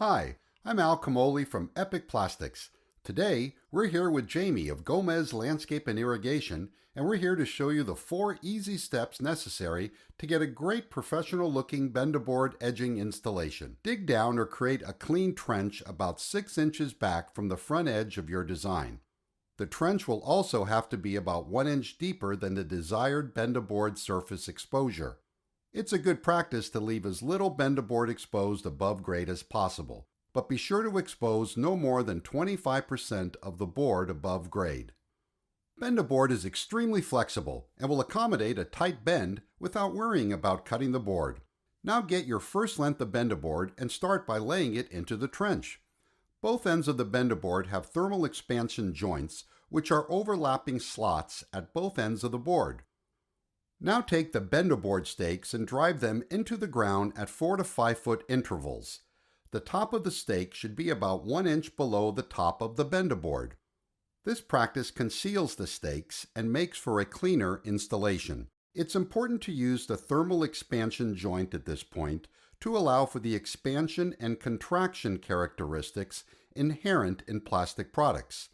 Hi, I'm Al Camoli from Epic Plastics. Today, we're here with Jamie of Gomez Landscape and Irrigation, and we're here to show you the 4 easy steps necessary to get a great professional-looking Bendaboard edging installation. Dig down or create a clean trench about 6 inches back from the front edge of your design. The trench will also have to be about 1 inch deeper than the desired Bendaboard surface exposure. It's a good practice to leave as little Bendaboard exposed above grade as possible, but be sure to expose no more than 25% of the board above grade. Bendaboard is extremely flexible and will accommodate a tight bend without worrying about cutting the board. Now get your first length of Bendaboard and start by laying it into the trench. Both ends of the Bendaboard have thermal expansion joints, which are overlapping slots at both ends of the board. Now take the Bendaboard stakes and drive them into the ground at 4 to 5 foot intervals. The top of the stake should be about 1 inch below the top of the Bendaboard. This practice conceals the stakes and makes for a cleaner installation. It's important to use the thermal expansion joint at this point to allow for the expansion and contraction characteristics inherent in plastic products.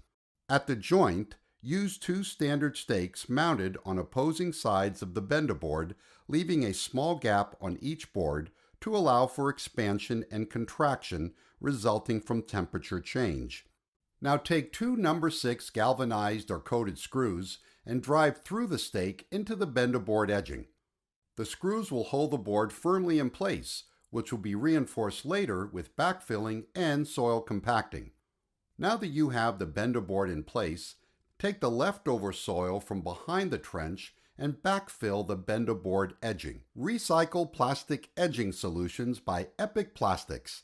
At the joint, use 2 standard stakes mounted on opposing sides of the Bendaboard, leaving a small gap on each board to allow for expansion and contraction resulting from temperature change. Now take 2 number 6 galvanized or coated screws and drive through the stake into the Bendaboard edging. The screws will hold the board firmly in place, which will be reinforced later with backfilling and soil compacting. Now that you have the Bendaboard in place, take the leftover soil from behind the trench and backfill the Bendaboard edging. Recycle Plastic Edging Solutions by Epic Plastics.